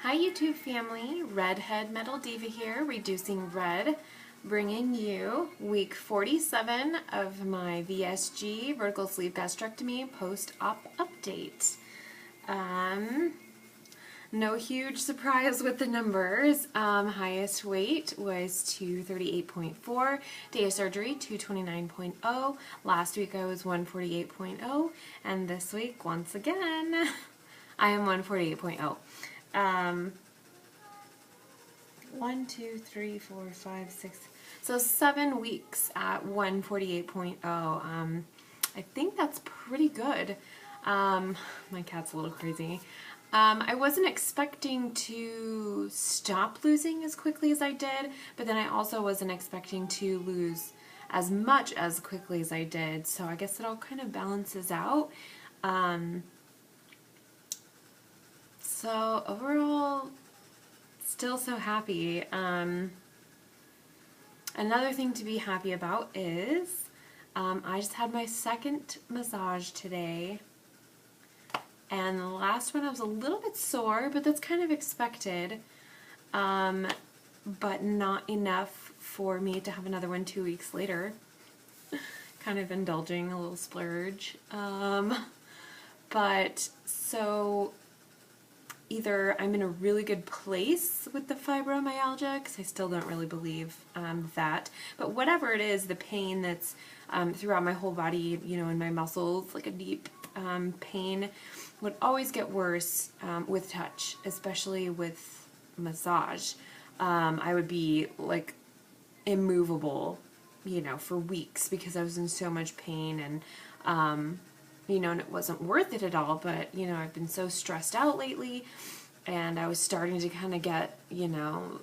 Hi YouTube family, Redhead Metal Diva here, reducing red, bringing you week 47 of my VSG vertical sleeve gastrectomy post-op update. No huge surprise with the numbers. Highest weight was 238.4, day of surgery 229.0, last week I was 148.0, and this week once again I am 148.0. 1, 2, 3, 4, 5, 6. So 7 weeks at 148.0. I think that's pretty good. My cat's a little crazy. I wasn't expecting to stop losing as quickly as I did, but then I also wasn't expecting to lose as much as quickly as I did. So I guess it all kind of balances out. So overall, still so happy. Another thing to be happy about is I just had my second massage today, and the last one I was a little bit sore, but that's kind of expected, but not enough for me to have another one 2 weeks later. Kind of indulging a little splurge. But so either I'm in a really good place with the fibromyalgia, because I still don't really believe that, but whatever it is, the pain that's throughout my whole body, you know, in my muscles, like a deep pain, would always get worse with touch, especially with massage. I would be like immovable, you know, for weeks because I was in so much pain, and you know, and it wasn't worth it at all, but, you know, I've been so stressed out lately, and I was starting to kind of get, you know,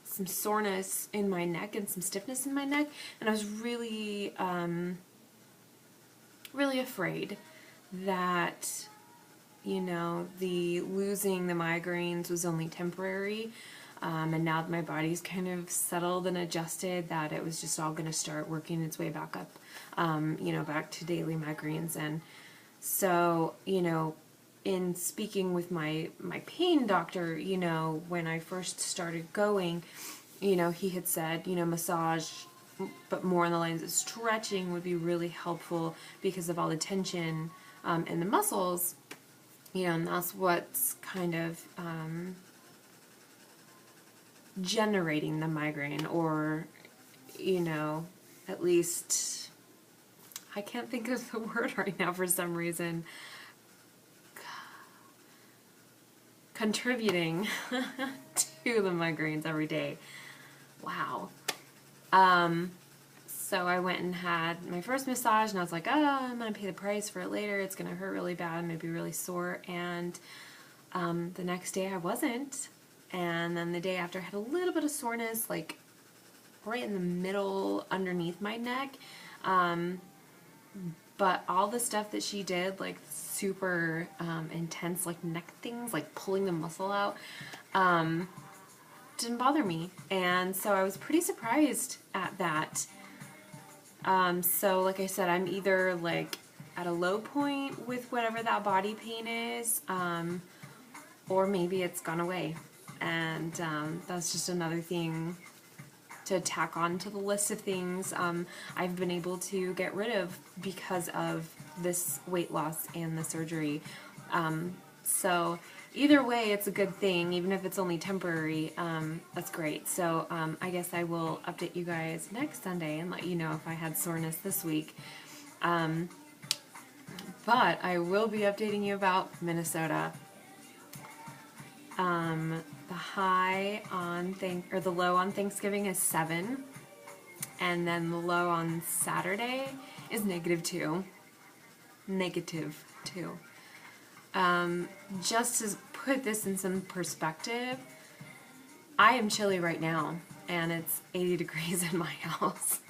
some soreness in my neck and some stiffness in my neck, and I was really, really afraid that, you know, the losing the migraines was only temporary, and now that my body's kind of settled and adjusted, that it was just all going to start working its way back up, you know, back to daily migraines. And so, you know, in speaking with my pain doctor, you know, when I first started going, you know, he had said, you know, massage, but more on the lines of stretching would be really helpful because of all the tension in the muscles, you know, and that's what's kind of generating the migraine, or, you know, at least, I can't think of the word right now for some reason, contributing to the migraines every day. Wow. So I went and had my first massage, and I was like, oh, I'm going to pay the price for it later. It's going to hurt really bad. I'm going to be really sore. And the next day I wasn't. And then the day after I had a little bit of soreness, like right in the middle underneath my neck. But all the stuff that she did, like super intense, like neck things, like pulling the muscle out, didn't bother me. And so I was pretty surprised at that. So like I said, I'm either like at a low point with whatever that body pain is, or maybe it's gone away. And that's just another thing to tack on to the list of things I've been able to get rid of because of this weight loss and the surgery. So either way, it's a good thing, even if it's only temporary. That's great. So I guess I will update you guys next Sunday and let you know if I had soreness this week. But I will be updating you about Minnesota. The high on the low on Thanksgiving is 7, and then the low on Saturday is -2. -2. Just to put this in some perspective, I am chilly right now, and it's 80 degrees in my house.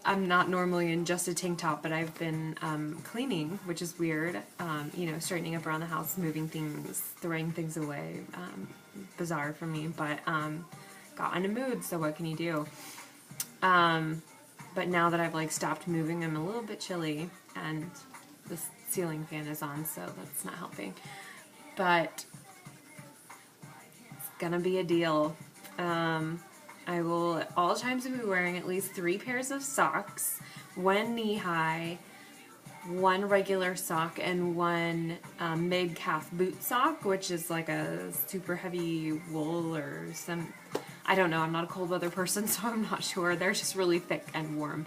I'm not normally in just a tank top, but I've been cleaning, which is weird, you know, straightening up around the house, moving things, throwing things away, bizarre for me, but got in a mood, so what can you do? But now that I've like stopped moving, I'm a little bit chilly, and the ceiling fan is on, so that's not helping. but it's gonna be a deal. I will at all times be wearing at least 3 pairs of socks, 1 knee-high, 1 regular sock, and 1 mid-calf boot sock, which is like a super heavy wool or some, I don't know, I'm not a cold weather person, so I'm not sure. They're just really thick and warm.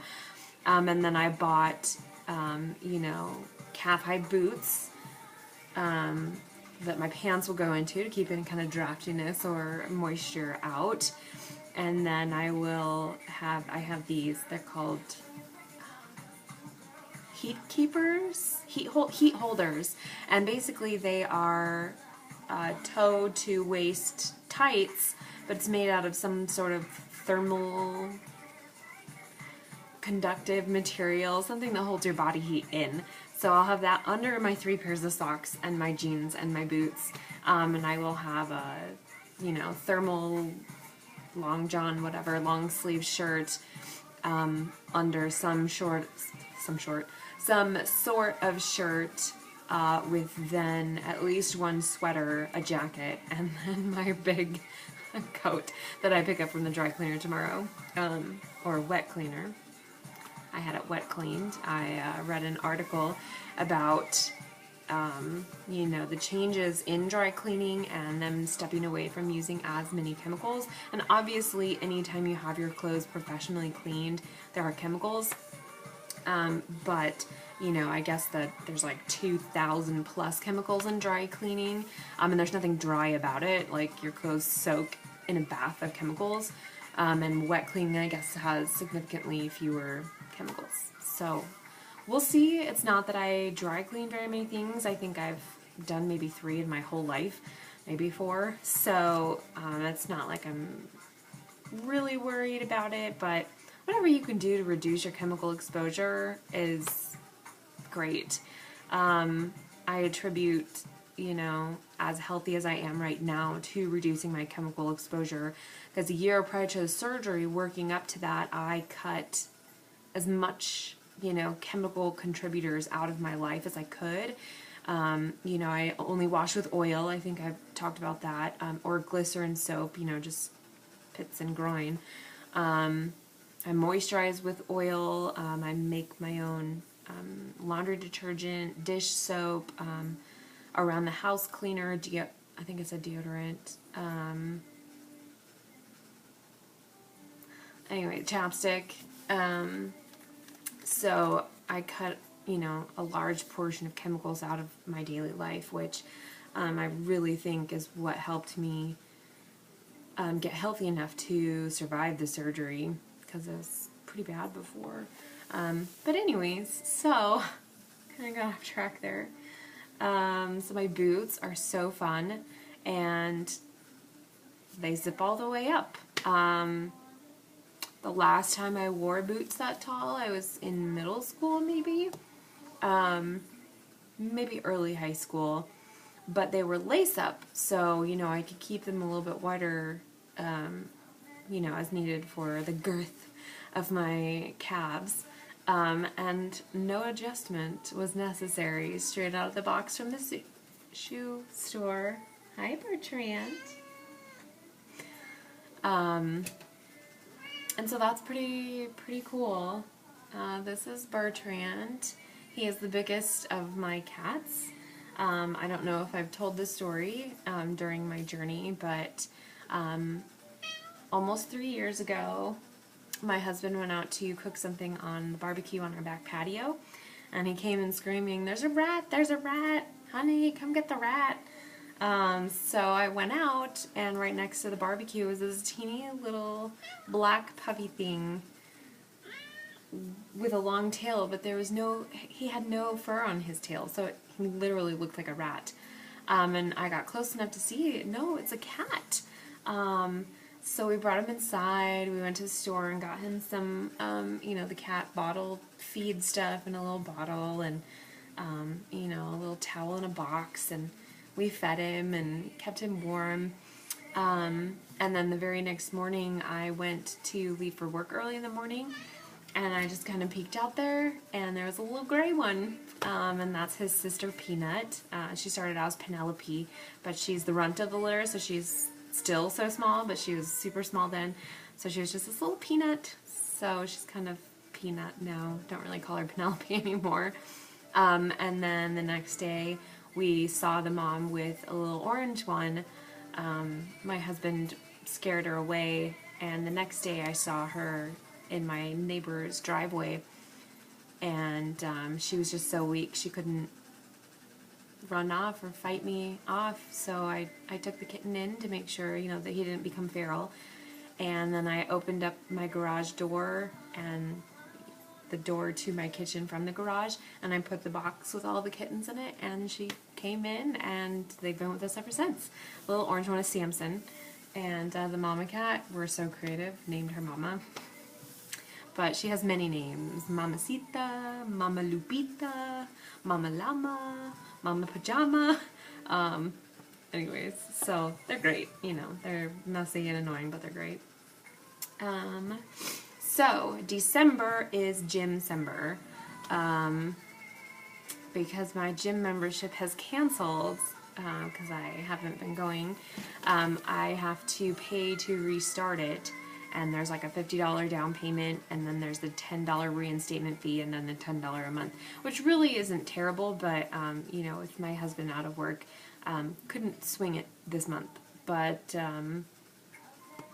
And then I bought, you know, calf-high boots that my pants will go into to keep any kind of draftiness or moisture out. And then I have these, they're called heat holders, and basically they are toe to waist tights, but it's made out of some sort of thermal conductive material, something that holds your body heat in. So I'll have that under my 3 pairs of socks and my jeans and my boots, and I will have a, you know, thermal long john, whatever, long sleeve shirt under some sort of shirt with then at least 1 sweater, a jacket, and then my big coat that I pick up from the dry cleaner tomorrow, or wet cleaner. I had it wet cleaned. I read an article about you know, the changes in dry cleaning and them stepping away from using as many chemicals. And obviously, anytime you have your clothes professionally cleaned, there are chemicals. But, you know, I guess that there's like 2,000 plus chemicals in dry cleaning. And there's nothing dry about it. Like, your clothes soak in a bath of chemicals. And wet cleaning, I guess, has significantly fewer chemicals. So we'll see. It's not that I dry clean very many things. I think I've done maybe 3 in my whole life, maybe 4. So it's not like I'm really worried about it, but whatever you can do to reduce your chemical exposure is great. I attribute, you know, as healthy as I am right now to reducing my chemical exposure, because a year prior to the surgery, working up to that, I cut as much, you know, chemical contributors out of my life as I could. You know, I only wash with oil. I think I've talked about that. Or glycerin soap, you know, just pits and groin. I moisturize with oil. I make my own laundry detergent, dish soap, around the house cleaner, I think it's a deodorant. Anyway, chapstick. So I cut, you know, a large portion of chemicals out of my daily life, which I really think is what helped me get healthy enough to survive the surgery, because it was pretty bad before. But anyways, so kind of got off track there. So my boots are so fun, and they zip all the way up. The last time I wore boots that tall, I was in middle school, maybe early high school, but they were lace up, so, you know, I could keep them a little bit wider, you know, as needed for the girth of my calves, and no adjustment was necessary, straight out of the box from the shoe store. Hi, Bertrand. And so that's pretty cool. This is Bertrand. He is the biggest of my cats. I don't know if I've told this story during my journey, but almost 3 years ago, my husband went out to cook something on the barbecue on our back patio, and he came in screaming, "There's a rat! There's a rat! Honey, come get the rat!" So I went out, and right next to the barbecue was this teeny little black puppy thing with a long tail, but he had no fur on his tail, so he literally looked like a rat. And I got close enough to see, no, it's a cat. So we brought him inside, we went to the store and got him some, you know, the cat bottle feed stuff in a little bottle, and, you know, a little towel in a box, and we fed him and kept him warm. And then the very next morning, I went to leave for work early in the morning, and I just kind of peeked out there, and there was a little gray one, and that's his sister Peanut. She started out as Penelope, but she's the runt of the litter, so she's still so small, but she was super small then, so she was just this little Peanut, so she's kind of Peanut now. Don't really call her Penelope anymore. And then the next day, we saw the mom with a little orange one. My husband scared her away, and the next day I saw her in my neighbor's driveway, and she was just so weak she couldn't run off or fight me off, so I took the kitten in to make sure, you know, that he didn't become feral, and then I opened up my garage door and the door to my kitchen from the garage, and I put the box with all the kittens in it, and she came in, and they've been with us ever since. The little orange one is Samson, and the mama cat, we're so creative, named her Mama. But she has many names: Mamacita, Mama Lupita, Mama Llama, Mama Pajama. Anyways, so they're great, you know, they're messy and annoying, but they're great. So, December is Gym-cember, because my gym membership has canceled, because I haven't been going. I have to pay to restart it, and there's like a $50 down payment, and then there's the $10 reinstatement fee, and then the $10 a month, which really isn't terrible, but, you know, with my husband out of work, couldn't swing it this month, but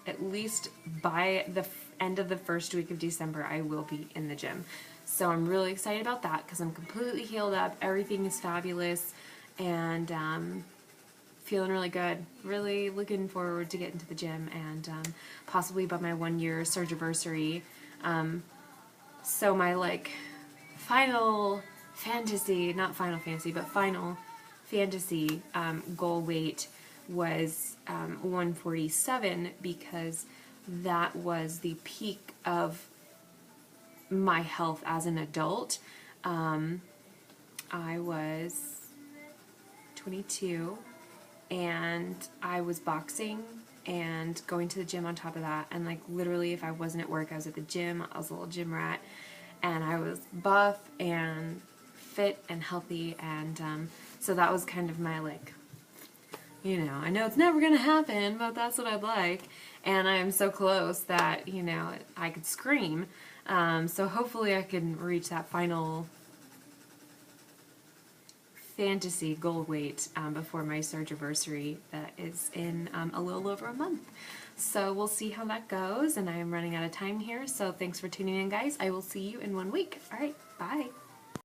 at least by the end of the first week of December, I will be in the gym. So I'm really excited about that because I'm completely healed up. Everything is fabulous, and feeling really good. Really looking forward to getting to the gym, and possibly by my 1-year surgiversary. So my like final fantasy, not Final Fantasy, but final fantasy goal weight was 147, because that was the peak of my health as an adult. I was 22, and I was boxing and going to the gym on top of that, and like literally if I wasn't at work, I was at the gym. I was a little gym rat, and I was buff and fit and healthy, and so that was kind of my like, you know, I know it's never gonna happen, but that's what I'd like, and I am so close that, you know, I could scream. So hopefully I can reach that final fantasy goal weight before my surgiversary that is in a little over a month. So we'll see how that goes, and I am running out of time here, so thanks for tuning in, guys. I will see you in 1 week. Alright, bye!